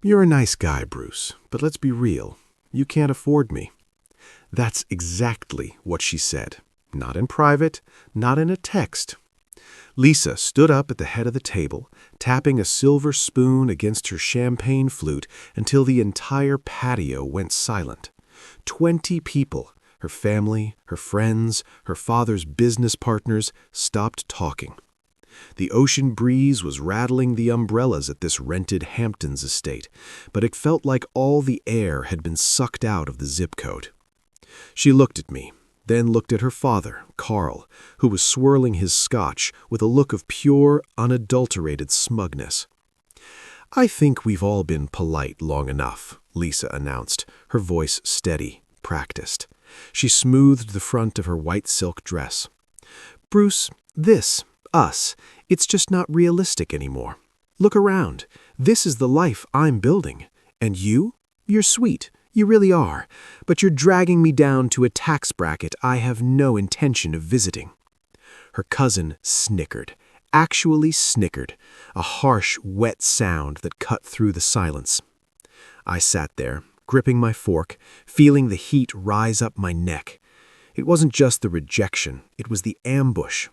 "You're a nice guy, Bruce, but let's be real. You can't afford me." That's exactly what she said. Not in private, not in a text. Lisa stood up at the head of the table, tapping a silver spoon against her champagne flute until the entire patio went silent. 20 people, her family, her friends, her father's business partners, stopped talking. The ocean breeze was rattling the umbrellas at this rented Hamptons estate, but it felt like all the air had been sucked out of the zip code. She looked at me, then looked at her father, Carl, who was swirling his scotch with a look of pure, unadulterated smugness. "I think we've all been polite long enough," Lisa announced, her voice steady, practiced. She smoothed the front of her white silk dress. "Bruce, us, it's just not realistic anymore. Look around. This is the life I'm building. And you're sweet. You really are. But you're dragging me down to a tax bracket I have no intention of visiting." Her cousin snickered, actually snickered, a harsh, wet sound that cut through the silence. I sat there, gripping my fork, feeling the heat rise up my neck. It wasn't just the rejection, it was the ambush.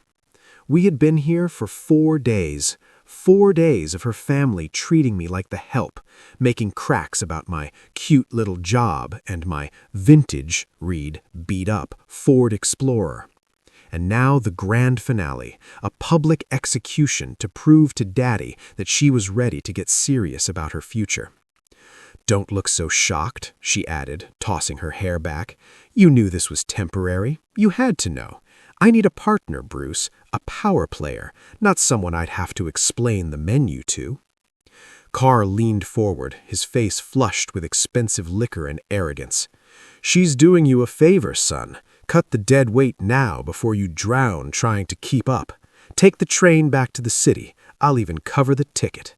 We had been here for 4 days. 4 days of her family treating me like the help, making cracks about my cute little job and my vintage, read, beat up, Ford Explorer. And now the grand finale, a public execution to prove to Daddy that she was ready to get serious about her future. "Don't look so shocked," she added, tossing her hair back. "You knew this was temporary. You had to know. I need a partner, Bruce, a power player, not someone I'd have to explain the menu to." Carl leaned forward, his face flushed with expensive liquor and arrogance. "She's doing you a favor, son. Cut the dead weight now before you drown trying to keep up. Take the train back to the city. I'll even cover the ticket."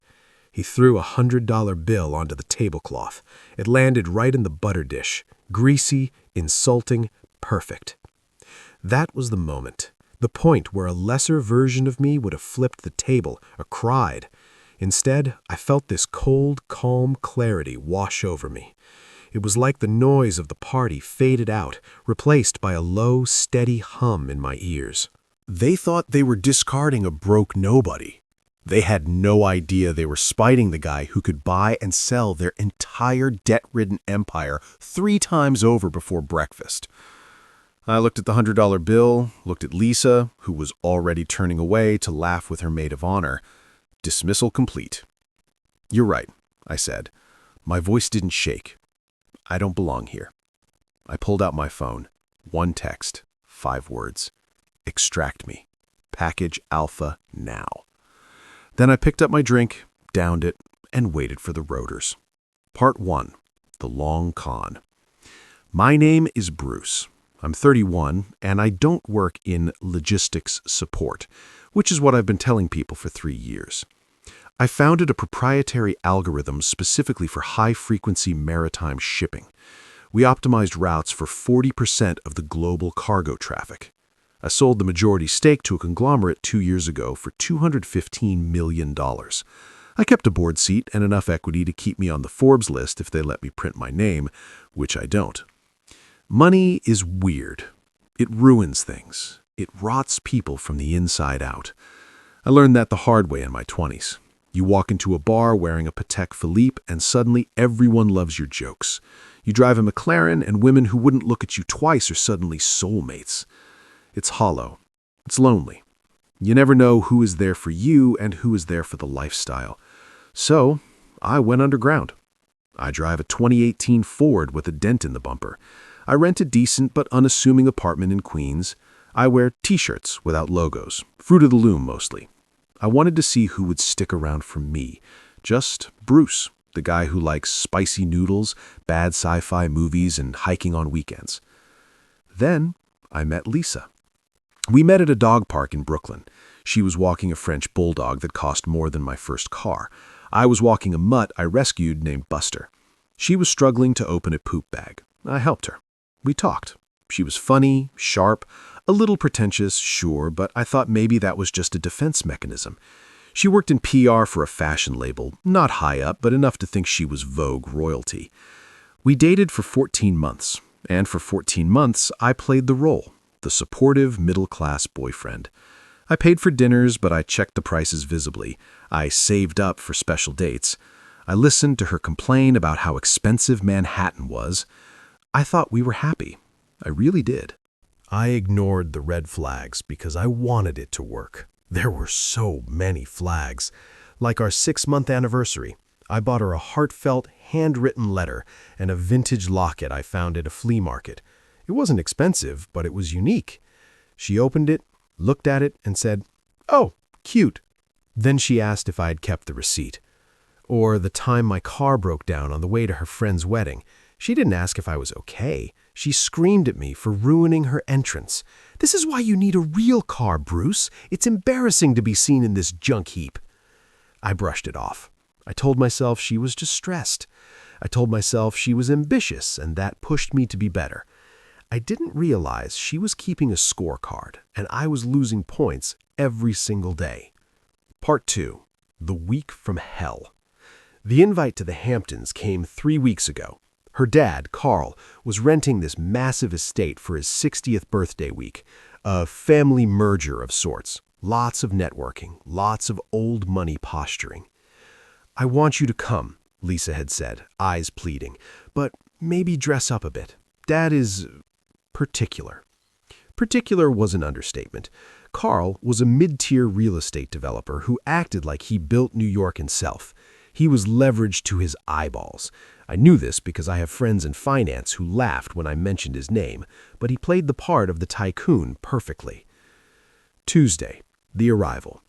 He threw a $100 bill onto the tablecloth. It landed right in the butter dish. Greasy, insulting, perfect. That was the moment, the point where a lesser version of me would have flipped the table or cried. Instead, I felt this cold, calm clarity wash over me. It was like the noise of the party faded out, replaced by a low, steady hum in my ears. They thought they were discarding a broke nobody. They had no idea they were spiting the guy who could buy and sell their entire debt-ridden empire 3 times over before breakfast. I looked at the $100 bill, looked at Lisa, who was already turning away to laugh with her maid of honor. Dismissal complete. "You're right," I said. My voice didn't shake. "I don't belong here." I pulled out my phone. 1 text, 5 words. "Extract me. Package Alpha now." Then I picked up my drink, downed it, and waited for the rotors. Part 1. The Long Con. My name is Bruce. I'm 31, and I don't work in logistics support, which is what I've been telling people for 3 years. I founded a proprietary algorithm specifically for high-frequency maritime shipping. We optimized routes for 40% of the global cargo traffic. I sold the majority stake to a conglomerate 2 years ago for $215 million. I kept a board seat and enough equity to keep me on the Forbes list if they let me print my name, which I don't. Money is weird. It ruins things. It rots people from the inside out. I learned that the hard way in my 20s. You walk into a bar wearing a Patek Philippe and suddenly everyone loves your jokes. You drive a McLaren and women who wouldn't look at you twice are suddenly soulmates. It's hollow. It's lonely. You never know who is there for you and who is there for the lifestyle. So, I went underground. I drive a 2018 Ford with a dent in the bumper. I rent a decent but unassuming apartment in Queens. I wear t-shirts without logos, Fruit of the Loom mostly. I wanted to see who would stick around for me. Just Bruce, the guy who likes spicy noodles, bad sci-fi movies, and hiking on weekends. Then I met Lisa. We met at a dog park in Brooklyn. She was walking a French bulldog that cost more than my first car. I was walking a mutt I rescued named Buster. She was struggling to open a poop bag. I helped her. We talked. She was funny, sharp, a little pretentious, sure, but I thought maybe that was just a defense mechanism. She worked in PR for a fashion label, not high up, but enough to think she was Vogue royalty. We dated for 14 months, and for 14 months I played the role, the supportive middle-class boyfriend. I paid for dinners, but I checked the prices visibly. I saved up for special dates. I listened to her complain about how expensive Manhattan was. I thought we were happy. I really did. I ignored the red flags because I wanted it to work. There were so many flags. Like our 6-month anniversary, I bought her a heartfelt, handwritten letter and a vintage locket I found at a flea market. It wasn't expensive, but it was unique. She opened it, looked at it, and said, "Oh, cute." Then she asked if I had kept the receipt. Or the time my car broke down on the way to her friend's wedding. She didn't ask if I was okay. She screamed at me for ruining her entrance. "This is why you need a real car, Bruce. It's embarrassing to be seen in this junk heap." I brushed it off. I told myself she was just stressed. I told myself she was ambitious, and that pushed me to be better. I didn't realize she was keeping a scorecard, and I was losing points every single day. Part 2. The Week from Hell. The invite to the Hamptons came 3 weeks ago. Her dad, Carl, was renting this massive estate for his 60th birthday week, a family merger of sorts. Lots of networking, lots of old money posturing. "I want you to come," Lisa had said, eyes pleading, "but maybe dress up a bit. Dad is particular." Particular was an understatement. Carl was a mid-tier real estate developer who acted like he built New York himself. He was leveraged to his eyeballs. I knew this because I have friends in finance who laughed when I mentioned his name, but he played the part of the tycoon perfectly. Tuesday, the arrival.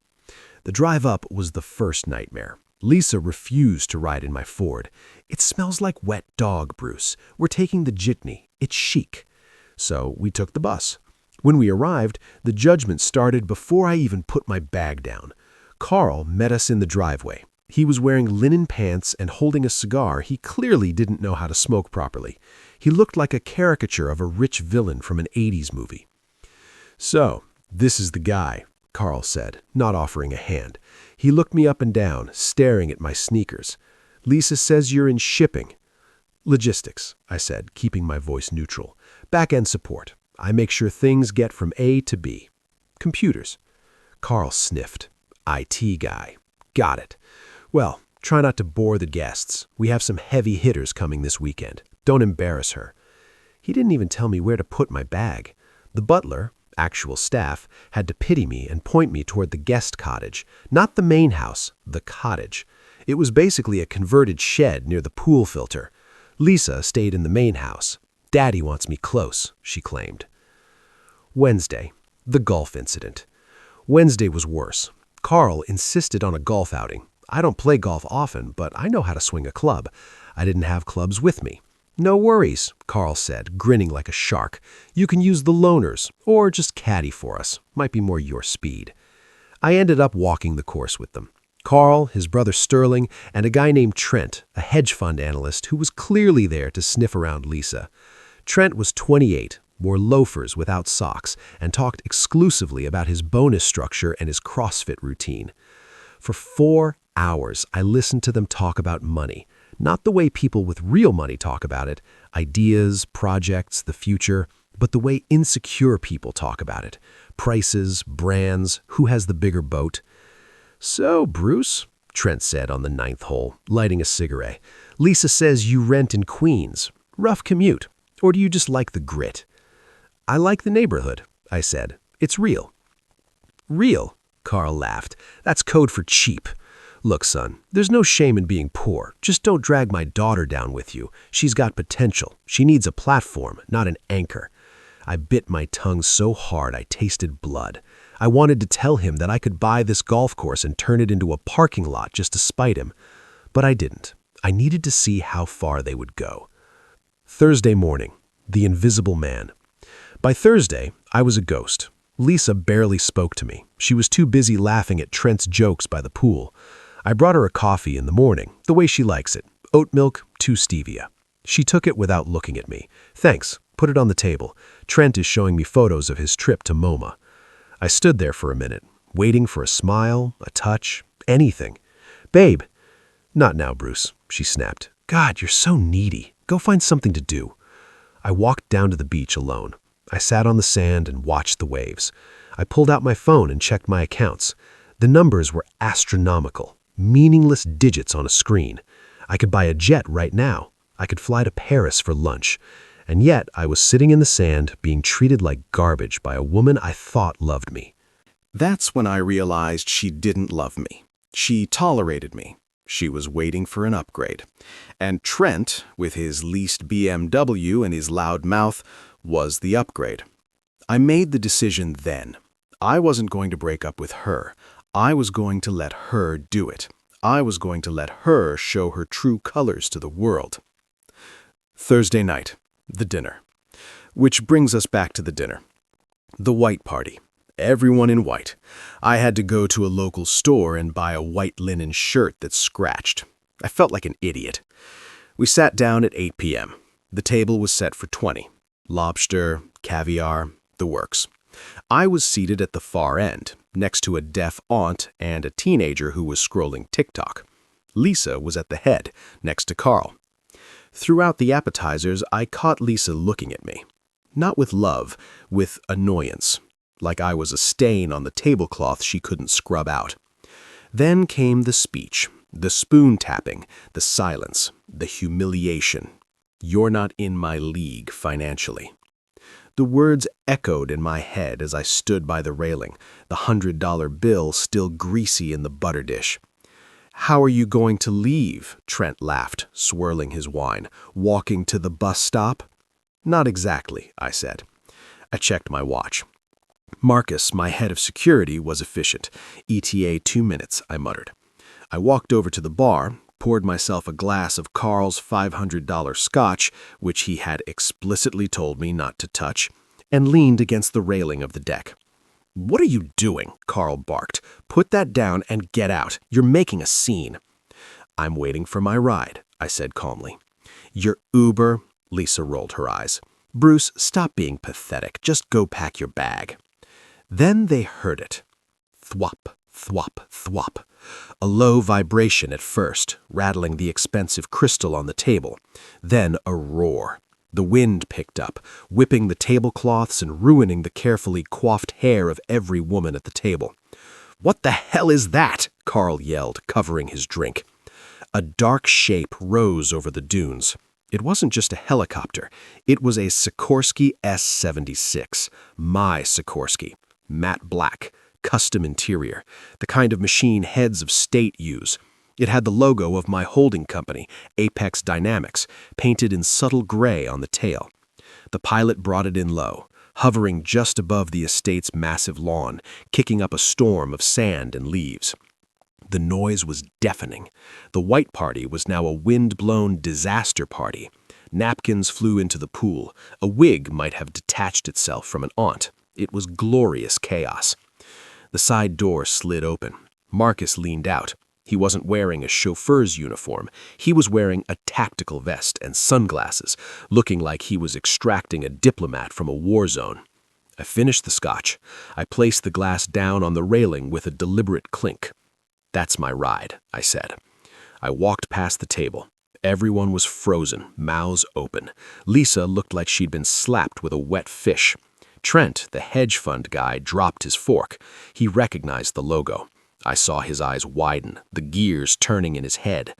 The drive up was the first nightmare. Lisa refused to ride in my Ford. "It smells like wet dog, Bruce. We're taking the jitney. It's chic." So we took the bus. When we arrived, the judgment started before I even put my bag down. Carl met us in the driveway. He was wearing linen pants and holding a cigar he clearly didn't know how to smoke properly. He looked like a caricature of a rich villain from an 80s movie. "So, this is the guy," Carl said, not offering a hand. He looked me up and down, staring at my sneakers. "Lisa says you're in shipping." "Logistics," I said, keeping my voice neutral. "Back-end support. I make sure things get from A to B. Computers." Carl sniffed. "IT guy. Got it. Well, try not to bore the guests. We have some heavy hitters coming this weekend. Don't embarrass her." He didn't even tell me where to put my bag. The butler, actual staff, had to pity me and point me toward the guest cottage. Not the main house, the cottage. It was basically a converted shed near the pool filter. Lisa stayed in the main house. "Daddy wants me close," she claimed. Wednesday, the golf incident. Wednesday was worse. Carl insisted on a golf outing. I don't play golf often, but I know how to swing a club. I didn't have clubs with me. "No worries," Carl said, grinning like a shark. "You can use the loaners, or just caddy for us. Might be more your speed." I ended up walking the course with them. Carl, his brother Sterling, and a guy named Trent, a hedge fund analyst who was clearly there to sniff around Lisa. Trent was 28, wore loafers without socks, and talked exclusively about his bonus structure and his CrossFit routine. For 4 hours, I listened to them talk about money. Not the way people with real money talk about it, ideas, projects, the future, but the way insecure people talk about it. Prices, brands, who has the bigger boat. "So, Bruce," Trent said on the 9th hole, lighting a cigarette, "Lisa says you rent in Queens. Rough commute. Or do you just like the grit?" "I like the neighborhood," I said. "It's real." "Real?" Carl laughed. "That's code for cheap. Look, son, there's no shame in being poor. Just don't drag my daughter down with you. She's got potential. She needs a platform, not an anchor." I bit my tongue so hard I tasted blood. I wanted to tell him that I could buy this golf course and turn it into a parking lot just to spite him. But I didn't. I needed to see how far they would go. Thursday morning, the invisible man. By Thursday, I was a ghost. Lisa barely spoke to me. She was too busy laughing at Trent's jokes by the pool. I brought her a coffee in the morning, the way she likes it. Oat milk, 2 stevia. She took it without looking at me. "Thanks. Put it on the table. Trent is showing me photos of his trip to MoMA." I stood there for a minute, waiting for a smile, a touch, anything. "Babe." "Not now, Bruce," she snapped. "God, you're so needy. Go find something to do." I walked down to the beach alone. I sat on the sand and watched the waves. I pulled out my phone and checked my accounts. The numbers were astronomical, meaningless digits on a screen. I could buy a jet right now. I could fly to Paris for lunch. And yet I was sitting in the sand being treated like garbage by a woman I thought loved me. That's when I realized she didn't love me. She tolerated me. She was waiting for an upgrade. And Trent, with his leased BMW and his loud mouth, was the upgrade. I made the decision then. I wasn't going to break up with her. I was going to let her do it. I was going to let her show her true colors to the world. Thursday night, the dinner. Which brings us back to the dinner. The white party. Everyone in white. I had to go to a local store and buy a white linen shirt that scratched. I felt like an idiot. We sat down at 8 p.m. The table was set for 20. Lobster, caviar, the works. I was seated at the far end, next to a deaf aunt and a teenager who was scrolling TikTok. Lisa was at the head, next to Carl. Throughout the appetizers, I caught Lisa looking at me. Not with love, with annoyance. Like I was a stain on the tablecloth she couldn't scrub out. Then came the speech, the spoon tapping, the silence, the humiliation. You're not in my league financially. The words echoed in my head as I stood by the railing, the $100 bill still greasy in the butter dish. How are you going to leave? Trent laughed, swirling his wine. Walking to the bus stop? Not exactly, I said. I checked my watch. Marcus, my head of security, was efficient. ETA 2 minutes, I muttered. I walked over to the bar, poured myself a glass of Carl's $500 scotch, which he had explicitly told me not to touch, and leaned against the railing of the deck. What are you doing? Carl barked. Put that down and get out. You're making a scene. I'm waiting for my ride, I said calmly. Your Uber? Lisa rolled her eyes. Bruce, stop being pathetic. Just go pack your bag. Then they heard it. Thwop, thwop, thwop. A low vibration at first, rattling the expensive crystal on the table. Then a roar. The wind picked up, whipping the tablecloths and ruining the carefully coiffed hair of every woman at the table. What the hell is that? Carl yelled, covering his drink. A dark shape rose over the dunes. It wasn't just a helicopter. It was a Sikorsky S-76. My Sikorsky. Matte black, custom interior, the kind of machine heads of state use. It had the logo of my holding company, Apex Dynamics, painted in subtle gray on the tail. The pilot brought it in low, hovering just above the estate's massive lawn, kicking up a storm of sand and leaves. The noise was deafening. The white party was now a wind-blown disaster party. Napkins flew into the pool. A wig might have detached itself from an aunt. It was glorious chaos. The side door slid open. Marcus leaned out. He wasn't wearing a chauffeur's uniform. He was wearing a tactical vest and sunglasses, looking like he was extracting a diplomat from a war zone. I finished the scotch. I placed the glass down on the railing with a deliberate clink. That's my ride, I said. I walked past the table. Everyone was frozen, mouths open. Lisa looked like she'd been slapped with a wet fish. Trent, the hedge fund guy, dropped his fork. He recognized the logo. I saw his eyes widen, the gears turning in his head.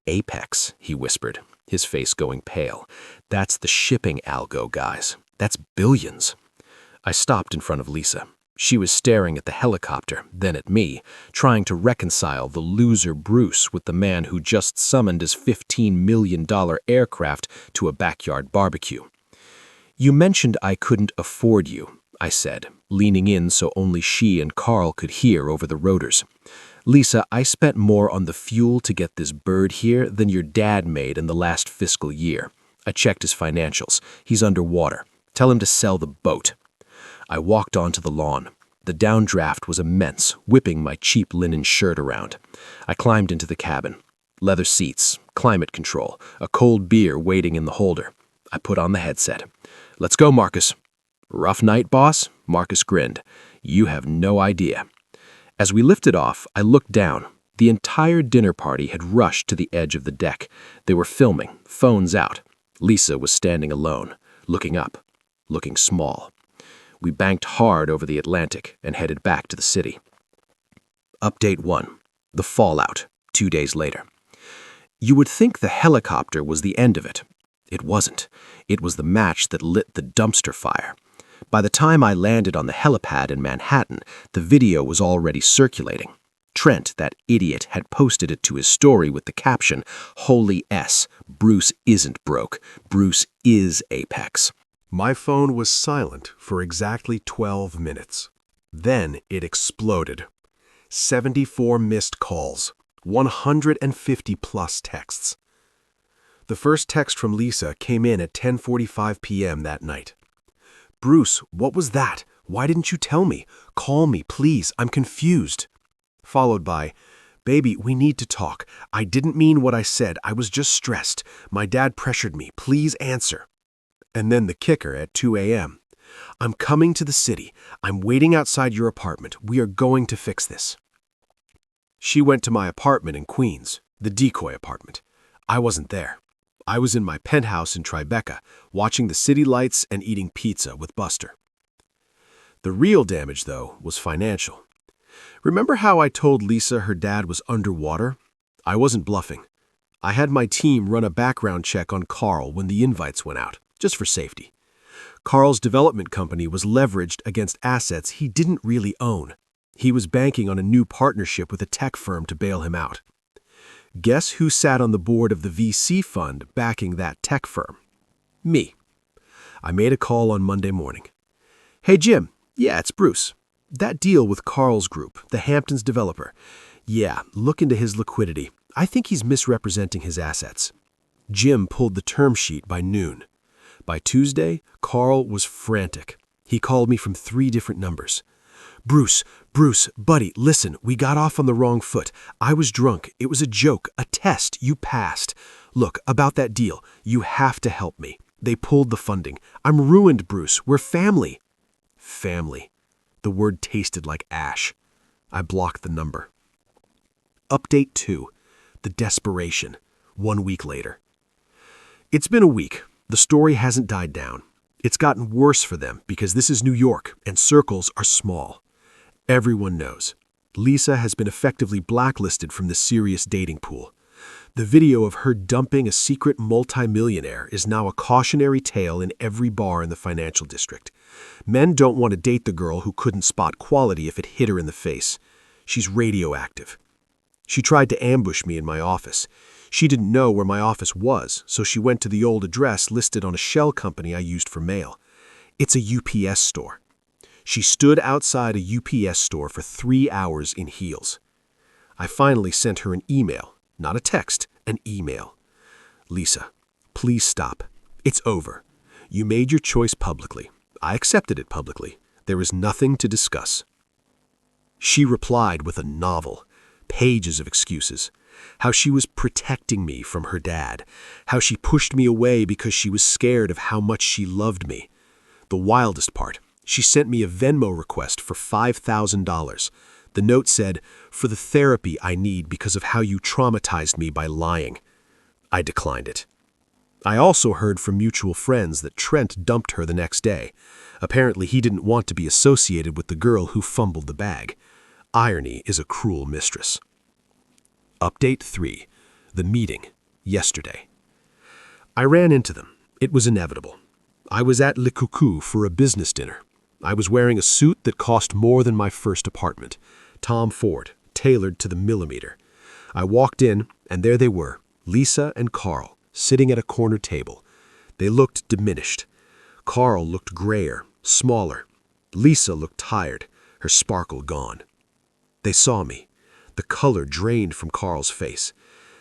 Apex, he whispered, his face going pale. That's the shipping algo, guys. That's billions. I stopped in front of Lisa. She was staring at the helicopter, then at me, trying to reconcile the loser Bruce with the man who just summoned his $15 million aircraft to a backyard barbecue. You mentioned I couldn't afford you, I said, leaning in so only she and Carl could hear over the rotors. Lisa, I spent more on the fuel to get this bird here than your dad made in the last fiscal year. I checked his financials. He's underwater. Tell him to sell the boat. I walked onto the lawn. The downdraft was immense, whipping my cheap linen shirt around. I climbed into the cabin. Leather seats, climate control, a cold beer waiting in the holder. I put on the headset. Let's go, Marcus. Rough night, boss? Marcus grinned. You have no idea. As we lifted off, I looked down. The entire dinner party had rushed to the edge of the deck. They were filming, phones out. Lisa was standing alone, looking up, looking small. We banked hard over the Atlantic and headed back to the city. Update 1. The fallout, 2 days later. You would think the helicopter was the end of it. It wasn't. It was the match that lit the dumpster fire. By the time I landed on the helipad in Manhattan, the video was already circulating. Trent, that idiot, had posted it to his story with the caption, "Holy S, Bruce isn't broke. Bruce is Apex." My phone was silent for exactly 12 minutes. Then it exploded. 74 missed calls, 150-plus texts. The first text from Lisa came in at 10:45 p.m. that night. "Bruce, what was that? Why didn't you tell me? Call me, please. I'm confused." Followed by, "Baby, we need to talk. I didn't mean what I said. I was just stressed. My dad pressured me. Please answer." And then the kicker at 2 a.m. "I'm coming to the city. I'm waiting outside your apartment. We are going to fix this." She went to my apartment in Queens, the decoy apartment. I wasn't there. I was in my penthouse in Tribeca, watching the city lights and eating pizza with Buster. The real damage, though, was financial. Remember how I told Lisa her dad was underwater? I wasn't bluffing. I had my team run a background check on Carl when the invites went out, just for safety. Carl's development company was leveraged against assets he didn't really own. He was banking on a new partnership with a tech firm to bail him out. Guess who sat on the board of the VC fund backing that tech firm? Me. I made a call on Monday morning. "Hey, Jim. Yeah, it's Bruce. That deal with Carl's group, the Hamptons developer. Yeah, look into his liquidity. I think he's misrepresenting his assets." Jim pulled the term sheet by noon. By Tuesday, Carl was frantic. He called me from 3 different numbers. Bruce, buddy, listen, we got off on the wrong foot. I was drunk. It was a joke, a test. You passed. Look, about that deal, you have to help me. They pulled the funding. I'm ruined, Bruce. We're family." Family. The word tasted like ash. I blocked the number. Update 2. The desperation. 1 week later. It's been a week. The story hasn't died down. It's gotten worse for them because this is New York and circles are small. Everyone knows. Lisa has been effectively blacklisted from the serious dating pool. The video of her dumping a secret multimillionaire is now a cautionary tale in every bar in the financial district. Men don't want to date the girl who couldn't spot quality if it hit her in the face. She's radioactive. She tried to ambush me in my office. She didn't know where my office was, so she went to the old address listed on a shell company I used for mail. It's a UPS store. She stood outside a UPS store for 3 hours in heels. I finally sent her an email, not a text, an email. "Lisa, please stop. It's over. You made your choice publicly. I accepted it publicly. There is nothing to discuss." She replied with a novel, pages of excuses. How she was protecting me from her dad. How she pushed me away because she was scared of how much she loved me. The wildest part, she sent me a Venmo request for $5,000. The note said, "For the therapy I need because of how you traumatized me by lying." I declined it. I also heard from mutual friends that Trent dumped her the next day. Apparently he didn't want to be associated with the girl who fumbled the bag. Irony is a cruel mistress. Update 3. The meeting, yesterday. I ran into them. It was inevitable. I was at Le Coucou for a business dinner. I was wearing a suit that cost more than my first apartment. Tom Ford, tailored to the millimeter. I walked in, and there they were, Lisa and Carl, sitting at a corner table. They looked diminished. Carl looked grayer, smaller. Lisa looked tired, her sparkle gone. They saw me. The color drained from Carl's face.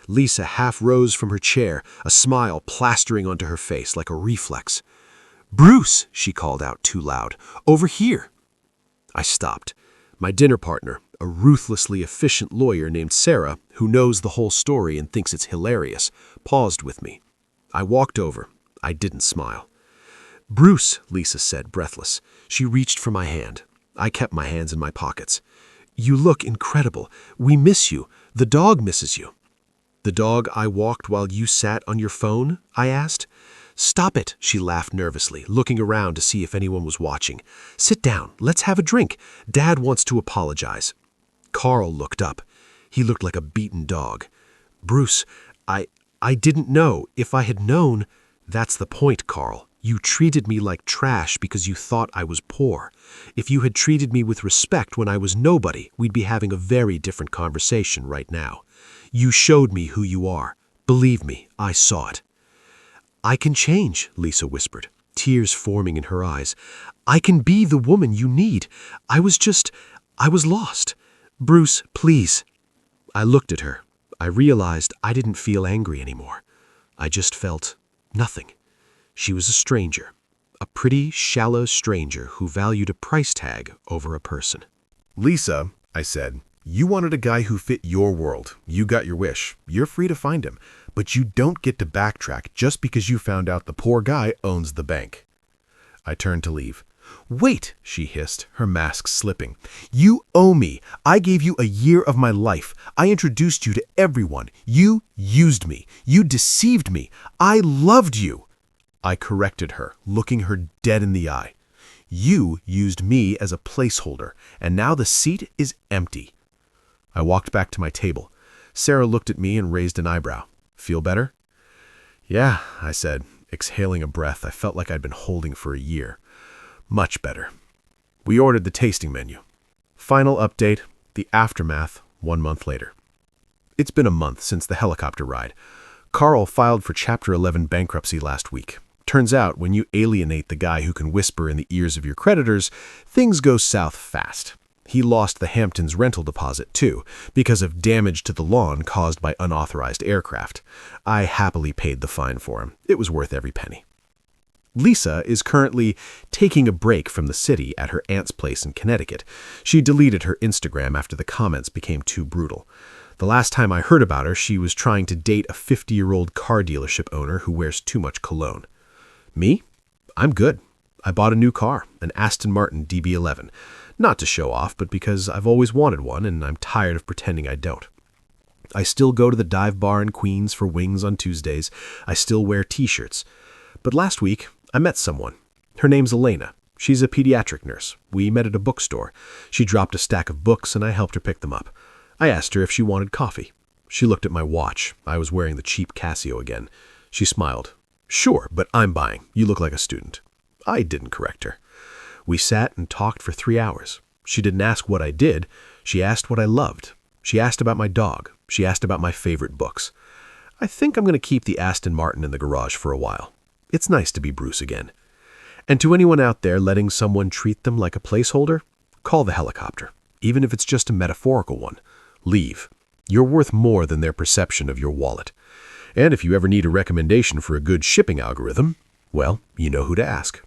Lisa half rose from her chair, a smile plastering onto her face like a reflex. "Bruce," she called out too loud, "over here." I stopped. My dinner partner, a ruthlessly efficient lawyer named Sarah, who knows the whole story and thinks it's hilarious, paused with me. I walked over. I didn't smile. "Bruce," Lisa said, breathless. She reached for my hand. I kept my hands in my pockets. "You look incredible. We miss you. The dog misses you." "The dog I walked while you sat on your phone?" I asked. "Stop it," she laughed nervously, looking around to see if anyone was watching. "Sit down, let's have a drink. Dad wants to apologize." Carl looked up. He looked like a beaten dog. "Bruce, I didn't know. If I had known—" "That's the point, Carl. You treated me like trash because you thought I was poor. If you had treated me with respect when I was nobody, we'd be having a very different conversation right now. You showed me who you are. Believe me, I saw it." "I can change," Lisa whispered, tears forming in her eyes. "I can be the woman you need. I was lost. Bruce, please." I looked at her. I realized I didn't feel angry anymore. I just felt nothing. She was a stranger, a pretty, shallow stranger who valued a price tag over a person. "Lisa," I said, "you wanted a guy who fit your world. You got your wish. You're free to find him. But you don't get to backtrack just because you found out the poor guy owns the bank." I turned to leave. "Wait," she hissed, her mask slipping. "You owe me. I gave you a year of my life. I introduced you to everyone. You used me. You deceived me. I loved you." I corrected her, looking her dead in the eye. "You used me as a placeholder, and now the seat is empty." I walked back to my table. Sarah looked at me and raised an eyebrow. "Feel better?" "Yeah," I said, exhaling a breath I felt like I'd been holding for a year. "Much better." We ordered the tasting menu. Final update, the aftermath 1 month later. It's been a month since the helicopter ride. Carl filed for Chapter 11 bankruptcy last week. Turns out, when you alienate the guy who can whisper in the ears of your creditors, things go south fast. He lost the Hamptons rental deposit, too, because of damage to the lawn caused by unauthorized aircraft. I happily paid the fine for him. It was worth every penny. Lisa is currently taking a break from the city at her aunt's place in Connecticut. She deleted her Instagram after the comments became too brutal. The last time I heard about her, she was trying to date a 50-year-old car dealership owner who wears too much cologne. Me? I'm good. I bought a new car, an Aston Martin DB11. Not to show off, but because I've always wanted one and I'm tired of pretending I don't. I still go to the dive bar in Queens for wings on Tuesdays. I still wear t-shirts. But last week, I met someone. Her name's Elena. She's a pediatric nurse. We met at a bookstore. She dropped a stack of books and I helped her pick them up. I asked her if she wanted coffee. She looked at my watch. I was wearing the cheap Casio again. She smiled. "Sure, but I'm buying. You look like a student." I didn't correct her. We sat and talked for 3 hours. She didn't ask what I did. She asked what I loved. She asked about my dog. She asked about my favorite books. I think I'm going to keep the Aston Martin in the garage for a while. It's nice to be Bruce again. And to anyone out there letting someone treat them like a placeholder, call the helicopter, even if it's just a metaphorical one. Leave. You're worth more than their perception of your wallet. And if you ever need a recommendation for a good shipping algorithm, well, you know who to ask.